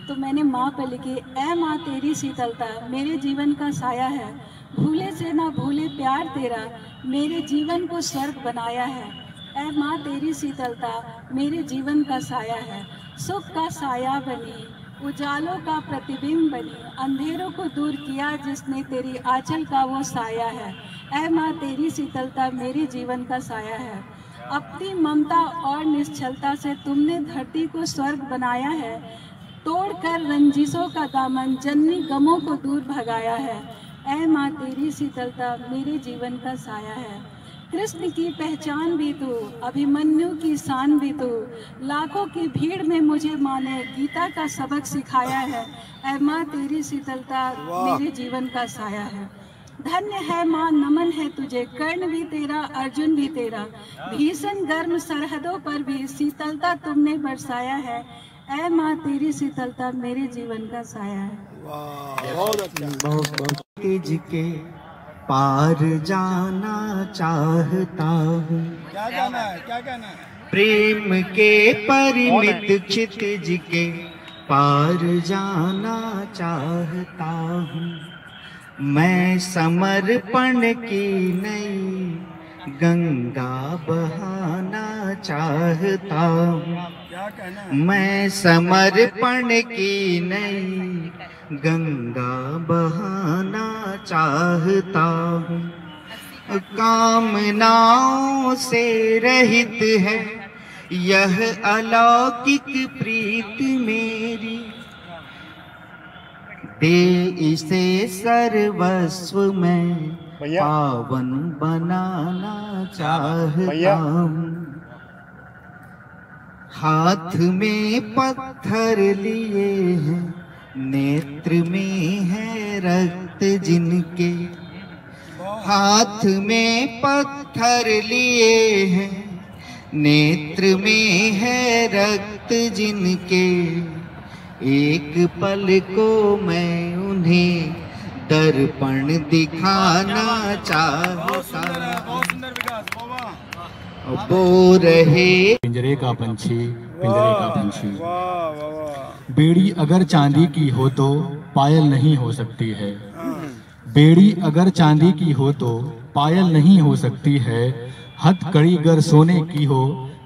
तो मैंने माँ पे लिखी, ऐ माँ तेरी शीतलता मेरे जीवन का साया है, भूले से ना भूले प्यार तेरा मेरे जीवन को स्वर्ग बनाया है। ऐ माँ तेरी शीतलता मेरे जीवन का साया है, सुख का साया बनी, उजालों का प्रतिबिंब बनी, अंधेरों को दूर किया जिसने तेरी आंचल का वो साया है। ऐ माँ तेरी शीतलता मेरे जीवन का साया है, अपनी ममता और निश्चलता से तुमने धरती को स्वर्ग बनाया है, तोड़कर रंजिशों का दामन जननी गमों को दूर भगाया है। ऐ माँ तेरी शीतलता मेरे जीवन का साया है, कृष्ण की पहचान भी तू, अभिमन्यु की शान भी तू, लाखों की भीड़ में मुझे माँ ने गीता का सबक सिखाया है। ऐ माँ तेरी शीतलता मेरे जीवन का साया है। धन्य है माँ, नमन है तुझे, कर्ण भी तेरा अर्जुन भी तेरा, भीषण गर्म सरहदों पर भी शीतलता तुमने बरसाया है। ऐ माँ तेरी शीतलता मेरे जीवन का साया है। के पार जाना चाहता हूँ। क्या गाना है, क्या गाना है? प्रेम के परिमित क्षितिज के पार जाना चाहता हूँ। मैं समर्पण की नई गंगा बहाना चाहता हूँ। मैं समर्पण की नई गंगा बहाना चाहता हूँ। कामनाओं से रहित है यह अलौकिक प्रीत मेरी, दे इसे सर्वस्व में पावन बनाना चाहता हूँ। हाथ में पत्थर लिए हैं, नेत्र में है रक्त जिनके, हाथ में पत्थर लिए हैं, नेत्र में है रक्त जिनके, एक पल को मैं उन्हें दर्पण दिखाना चाहता वो रहे। पिंजरे का पंछी, पिंजरे का पंछी। बेड़ी अगर चांदी की हो तो पायल नहीं हो सकती है। बेड़ी अगर चांदी की हो तो पायल नहीं हो सकती है। हथकड़ी अगर सोने की हो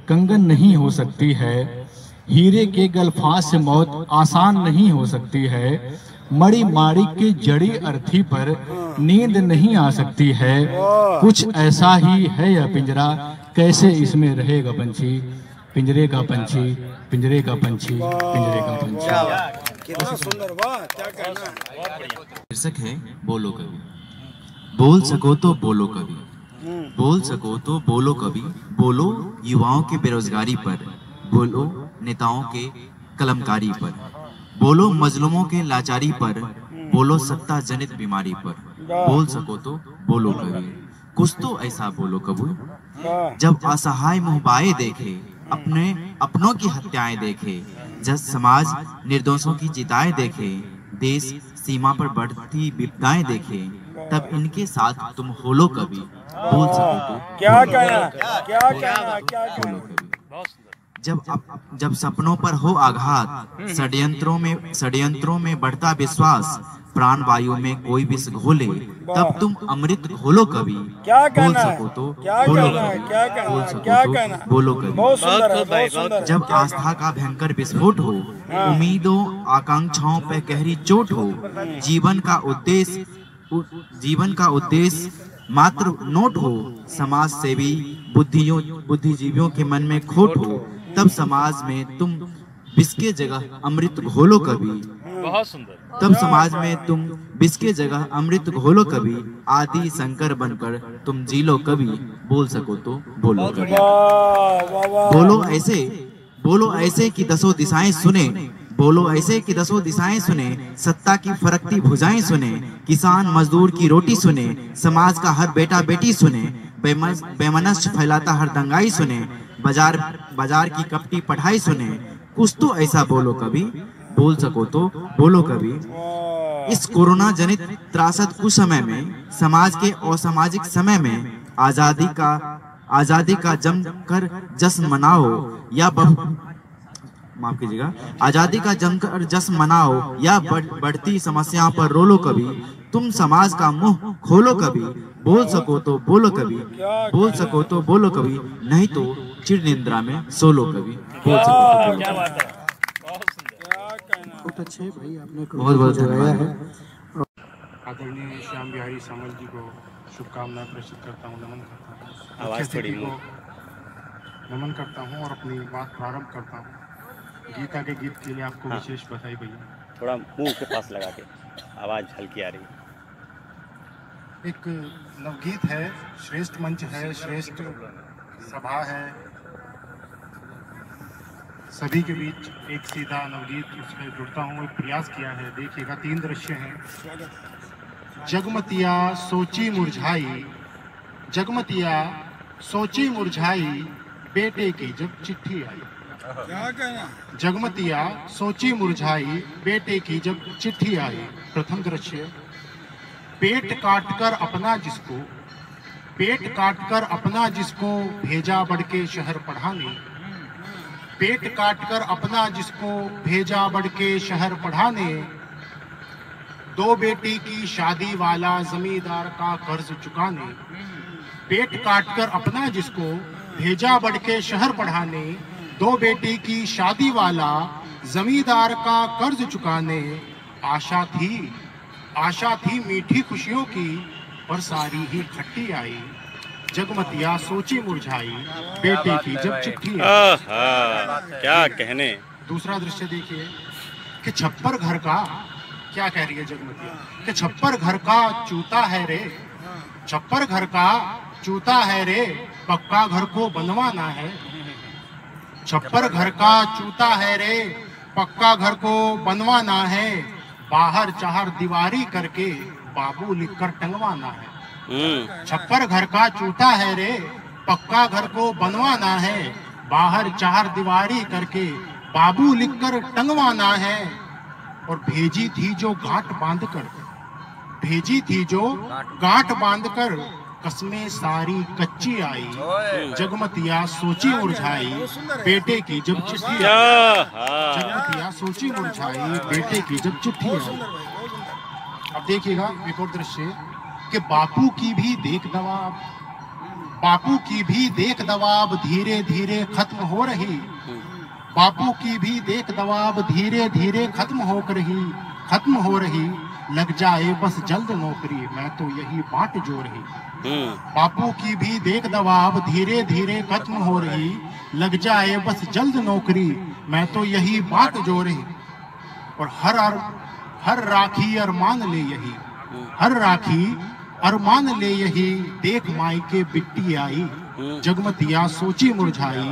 कंगन नहीं हो सकती है। हीरे के गलफास से मौत आसान नहीं हो सकती है। मणि माणिक की जड़ी अर्थी पर नींद नहीं आ सकती है। कुछ ऐसा ही है यह पिंजरा, कैसे इसमें रहेगा पंछी। पिंजरे का पंछी, पिंजरे का पंछी, पिंजरे का पंछी। कितना सुंदर, वाह क्या कहना है। शीर्षक है बोलो कवि। बोल सको तो बोलो कवि, बोल सको तो बोलो कवि। बोलो युवाओं के बेरोजगारी पर, बोलो नेताओं के कलमकारी पर, बोलो मजलूमों के लाचारी पर, बोलो सत्ता जनित बीमारी पर। बोल सको तो बोलो कवि, कुछ तो ऐसा बोलो कवि। जब असहाय मुहबाए देखे, अपने अपनों की हत्याएं देखे, जब समाज निर्दोषों की चिताएं देखे, देश सीमा पर बढ़ती विपदाएं देखे, तब इनके साथ तुम होलो कवि। बोल सको तो क्या कहना, क्या कहना, क्या कहना। जब सपनों पर हो आघात, षड्यंत्रों में बढ़ता विश्वास, प्राण वायु में कोई विष घोले, तब तुम अमृत घोलो कवि। बोल सको तो बोलो कवि, बोल सको तो बोलो कवि। जब आस्था का भयंकर विस्फोट हो, उम्मीदों आकांक्षाओं पे गहरी चोट हो, जीवन का उद्देश्य मात्र नोट हो, समाज सेवी बुद्धिजीवियों के मन में खोट हो, तब समाज में तुम विष के जगह अमृत घोलो कवि। बहुत सुंदर। तब समाज में तुम विष के जगह अमृत घोलो कवि। आदि शंकर बनकर तुम जी लो कवि। बोल सको तो बोलो कवि। बोलो ऐसे कि दसों दिशाएं सुने, बोलो ऐसे कि दसों दिशाएं सुने, सत्ता की फरकती भुजाएं सुने, किसान मजदूर की रोटी सुने, समाज का हर बेटा बेटी सुने, बेमनस्य फैलाता हर दंगाई सुने, बाजार की कपटी पढ़ाई सुने। कुछ तो ऐसा बोलो कवि। बोल सको तो बोलो कवि। इस कोरोना जनित त्रासद कुछ समय में, समाज के असामाजिक समय में आजादी का जमकर जश्न मनाओ या माफ कीजिएगा, आजादी का जमकर जश्न मनाओ या बढ़ती समस्याओं पर रोलो कवि। तुम समाज का मुंह खोलो कवि। बोल सको तो बोलो कवि, बोल सको तो बोलो कवि, नहीं तो चिर निद्रा में सोलो कवि। बोल सको तो बोलो। बहुत अच्छे भाई, आपने बहुत बहुत धन्यवाद। आदरणीय श्याम बिहारी सामल जी को शुभकामनाएं प्रेषित करता हूँ, नमन करता हूँ। आवाज थोड़ी नमन करता हूँ और अपनी बात प्रारंभ करता हूँ। गीता के गीत के लिए आपको विशेष बधाई भैया। थोड़ा मुंह के पास लगा के, आवाज हल्की आ रही। एक नवगीत है, श्रेष्ठ मंच है, श्रेष्ठ सभा है, सभी के बीच एक सीधा नवगीत उसमें जुड़ता हूँ, एक प्रयास किया है। देखिएगा, 3 दृश्य हैं। जगमतिया सोची मुरझाई, जगमतिया सोची मुरझाई, बेटे की जब चिट्ठी आई। क्या कहना। जगमतिया सोची मुरझाई, बेटे की जब चिट्ठी आई। प्रथम दृश्य, पेट काटकर अपना जिसको भेजा बढ़ के शहर पढ़ाने, पेट काटकर अपना जिसको भेजा बढ़ के शहर पढ़ाने, 2 बेटी की शादी वाला जमींदार का कर्ज चुकाने। पेट काटकर अपना जिसको भेजा बढ़ के शहर पढ़ाने, 2 बेटी की शादी वाला जमींदार का कर्ज चुकाने। आशा थी मीठी खुशियों की, पर सारी ही खट्टी आई। जगमतिया सोची मुरझाई, बेटे की जब चिट्ठी आई। क्या कहने। दूसरा दृश्य देखिए कि छप्पर घर का, क्या कह रही है जगमतिया, कि छप्पर घर का चूता है रे, छप्पर घर का चूता है रे, पक्का घर को बनवाना है। छप्पर घर का चूता है रे, पक्का घर को बनवाना है। बाहर 4 दीवारी करके बाबू लिखकर टंगवाना है। छप्पर घर का चूता है रे, पक्का घर को बनवाना है। बाहर 4 दीवारी करके बाबू लिखकर टंगवाना है। और भेजी थी जो गांठ बांधकर, कसमें सारी कच्ची आई। जगमतिया सोची मुरझाई, बेटे की जब चिट्ठी आई। जगमतिया सोची मुरझाई, बेटे की जब चिट्ठी आई। अब देखिएगा एक और दृश्य कि बापू की भी देख दवाब धीरे धीरे खत्म हो रही। बापू की भी देख दवाब धीरे धीरे खत्म हो रही। लग जाए बस जल्द नौकरी, मैं तो यही बाट जो रही। बापू की भी देख दवाब धीरे धीरे खत्म हो रही। लग जाए बस जल्द नौकरी, मैं तो यही बाट जो रही। और हर राखी अरमान ले यही, हर राखी अरमान ले यही। देख माई के बिट्टी आई, जगमतिया सोची मुरझाई,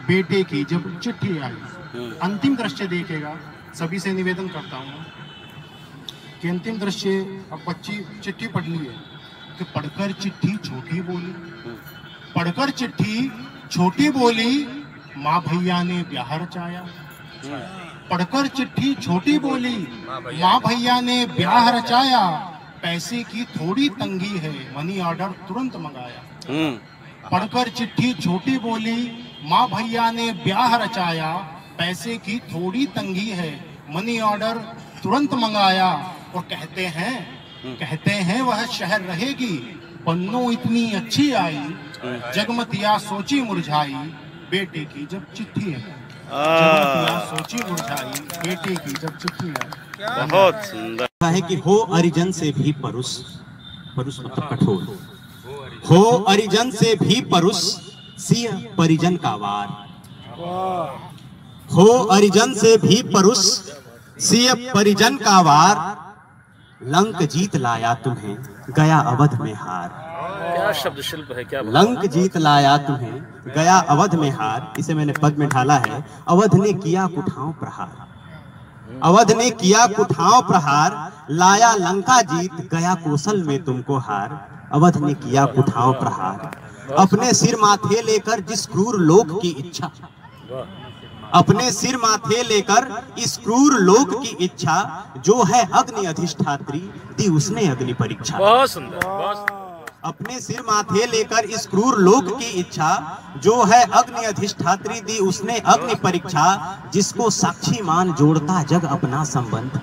बेटे की जब चिट्ठी आई। अंतिम दृश्य देखेगा, सभी से निवेदन करता हूँ कि अंतिम दृश्य, अब बच्ची चिट्ठी पढ़ ली है कि पढ़कर चिट्ठी छोटी बोली, पढ़कर चिट्ठी छोटी बोली, माँ भैया ने ब्याह रचाया। पढ़कर चिट्ठी छोटी बोली, माँ भैया ने ब्याह रचाया। पैसे की थोड़ी तंगी है, मनी ऑर्डर तुरंत मंगाया। पढ़कर चिट्ठी छोटी बोली, माँ भैया ने ब्याह रचाया। पैसे की थोड़ी तंगी है, मनी ऑर्डर तुरंत मंगाया। और कहते हैं वह शहर रहेगी, पन्नों इतनी अच्छी आई। जगमतिया सोची मुरझाई, बेटे की जब चिट्ठी आई। जगमतिया सोची मुरझाई, बेटे की जब चिट्ठी आई। बहुत सुंदर है कि हो अरिजन से भी परुष मतलब कठोर, हो अरिजन से भी परुष, सिय परिजन का वार। हो अरिजन से भी परुष, सिय परिजन का वार। लंक जीत लाया तुम्हें, गया अवध में हार। क्या शब्द शिल्प है, क्या लंक जीत लाया तुम्हें, गया अवध में हार। इसे मैंने पद में ढाला है, अवध ने किया कुठाओं प्रहार। अवध ने किया कुठाओं प्रहार, लाया लंका जीत, गया कौशल में तुमको हार। अवध ने किया कुठाओं प्रहार, अपने सिर माथे लेकर जिस क्रूर लोक की इच्छा, अपने सिर माथे लेकर इस क्रूर लोक की इच्छा। जो है अग्नि अधिष्ठात्री, दी उसने अग्नि परीक्षा। बहुत सुंदर, बहुत सुंदर। अपने सिर माथे लेकर इस क्रूर लोक की इच्छा। जो है अग्नि अधिष्ठात्री, दी उसने अग्नि परीक्षा। जिसको साक्षी मान जोड़ता जग अपना संबंध,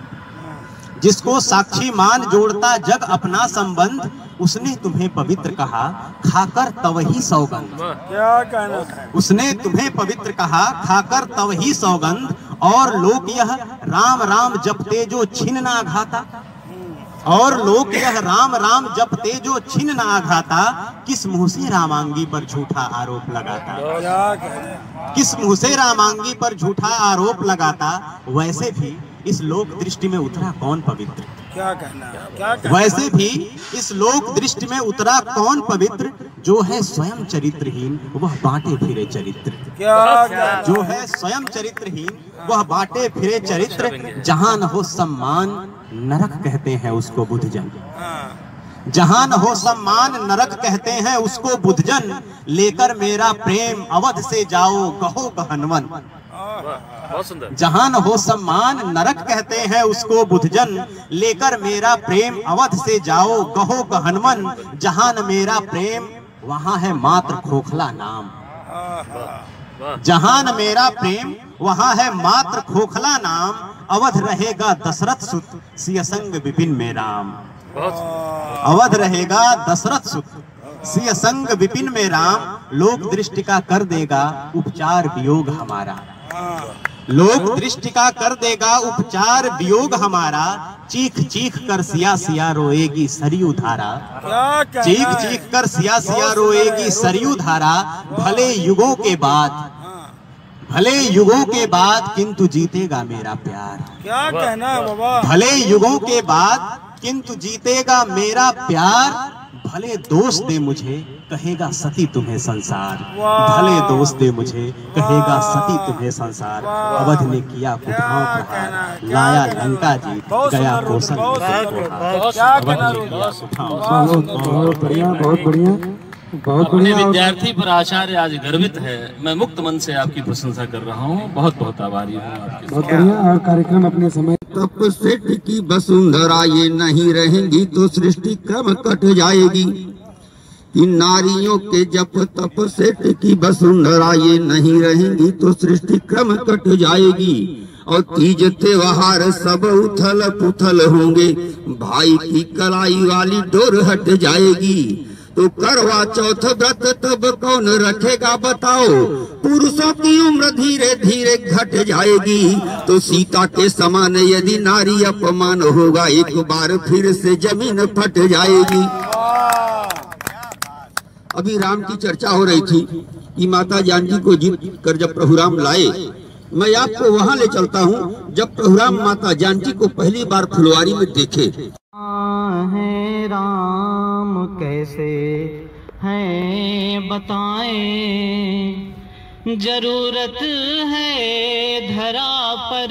जिसको साक्षी मान जोड़ता जग अपना संबंध। उसने तुम्हें पवित्र कहा, खाकर तव ही सौगंध। क्या कहना। उसने तुम्हें पवित्र कहा, खाकर तव ही सौगंध। और लोग यह राम राम जपते जो छिन ना घाता, और लोग यह राम राम जपते जो छिन ना आघाता। किस मुंह से रामांगी पर झूठा आरोप लगाता, किस मुंह से रामांगी पर झूठा आरोप लगाता। वैसे भी इस लोक दृष्टि में उतरा कौन पवित्र, क्या कहना, क्या कहना। वैसे भी इस लोक दृष्टि में उतरा कौन पवित्र। जो है स्वयं चरित्रहीन, वह बांटे फिरे चरित्र। क्या जो है स्वयं चरित्रहीन, वह बांटे फिरे चरित्र। जहां न हो सम्मान, नरक कहते हैं उसको बुद्धजन। जहां न हो सम्मान, नरक कहते हैं उसको बुद्धजन। लेकर मेरा प्रेम अवध से जाओ, कहो गहनवन। जहां न हो सम्मान, नरक कहते हैं उसको बुद्धजन। लेकर मेरा प्रेम अवध से जाओ, कहो गहनवन। जहां न मेरा प्रेम, वहां है मात्र खोखला नाम। जहां न मेरा प्रेम वहां है मात्र खोखला नाम, अवध रहेगा दशरथ सुत सिय संग विपिन में राम। अवध रहेगा दशरथ सुत सिय संग विपिन में राम, लोक दृष्टि का कर देगा उपचार वियोग हमारा। लोक दृष्टि का कर देगा उपचार वियोग हमारा, चीख चीख कर सिया सिया रोएगी सरयू धारा। चीख चीख कर सिया सिया रोएगी सरयू धारा, भले युगों के बाद, भले युगों के बाद किंतु जीतेगा मेरा प्यार। क्या कहना है बाबा? भले युगों के बाद किंतु जीतेगा मेरा प्यार, भले दोष दे मुझे कहेगा सती तुम्हें संसार। भले दोष दे मुझे कहेगा सती तुम्हें संसार, अवध ने किया कुठाओं प्रहार, लाया लंका जी गया कौशल। बहुत बढ़िया, बहुत बढ़िया, बहुत अपने बढ़िया। विद्यार्थी पर आचार्य आज गर्वित है। मैं मुक्त मन से आपकी प्रशंसा कर रहा हूँ, बहुत बहुत आभारी हूँ आपके। बहुत बढ़िया। और कार्यक्रम अपने समय। तप सेठ की वसुंधरा ये नहीं रहेंगी तो सृष्टि क्रम कट जाएगी। इन नारियों के जप तप सेठ की वसुंधरा ये नहीं रहेंगी तो सृष्टि क्रम कट जाएगी। और तीज त्योहार सब उथल पुथल होंगे, भाई की कलाई वाली डोर हट जाएगी। तो करवा चौथ व्रत तब कौन रखेगा बताओ, पुरुषों की उम्र धीरे धीरे घट जाएगी। तो सीता के समान यदि नारी अपमान होगा, एक बार फिर से जमीन फट जाएगी। अभी राम की चर्चा हो रही थी कि माता जानकी को जीत कर जब प्रभु राम लाए, मैं आपको वहां ले चलता हूं जब प्रभु राम माता जानकी को पहली बार फुलवारी में देखे। है राम कैसे हैं बताएं, जरूरत है धरा पर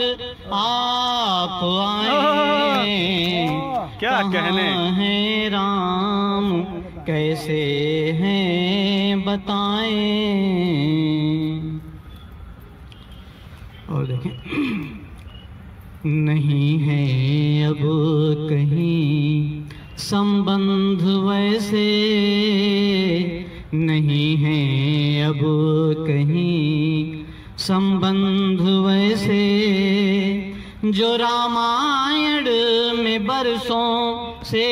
आप आए। क्या कहने हैं राम कैसे हैं बताएं। और देखें, नहीं है अब कहीं संबंध वैसे, नहीं है अब कहीं संबंध वैसे, जो रामायण में बरसों से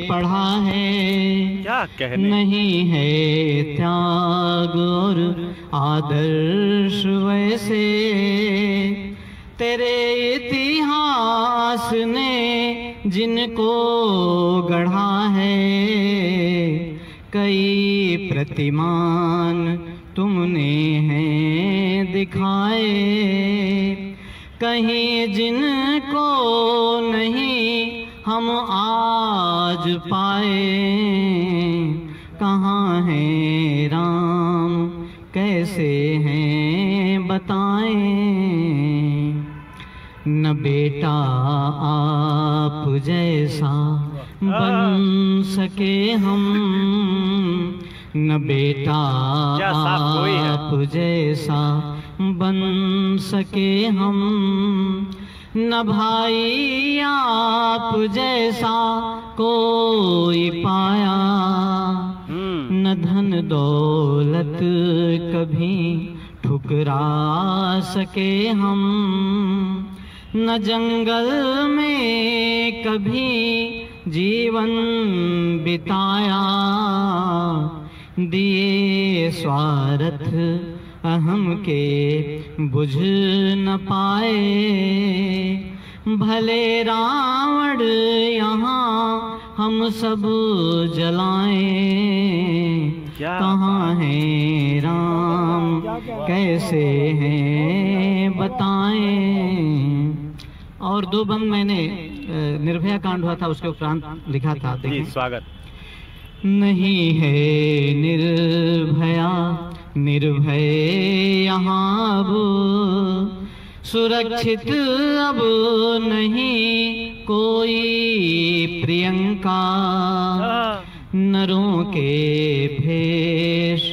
पढ़ा है। क्या कहने? नहीं है त्याग और आदर्श वैसे, तेरे इतिहास ने जिनको गढ़ा है। कई प्रतिमान तुमने हैं दिखाए, कहीं जिनको नहीं हम आज पाए। कहाँ है राम कैसे हैं बताएं। न बेटा आप जैसा बन सके हम, न बेटा आप जैसा बन सके हम, न भाई आप जैसा कोई पाया। न धन दौलत कभी ठुकरा सके हम, न जंगल में कभी जीवन बिताया। दिए स्वार्थ अहम के बुझ न पाए, भले रावण यहाँ हम सब जलाएं। कहाँ है राम कैसे हैं बताएं। और दो बंद मैंने निर्भया कांड हुआ था उसके उपरांत लिखा था। जी स्वागत। नहीं है निर्भया निर्भय यहाँ अब, सुरक्षित अब नहीं कोई प्रियंका। नरों के भेष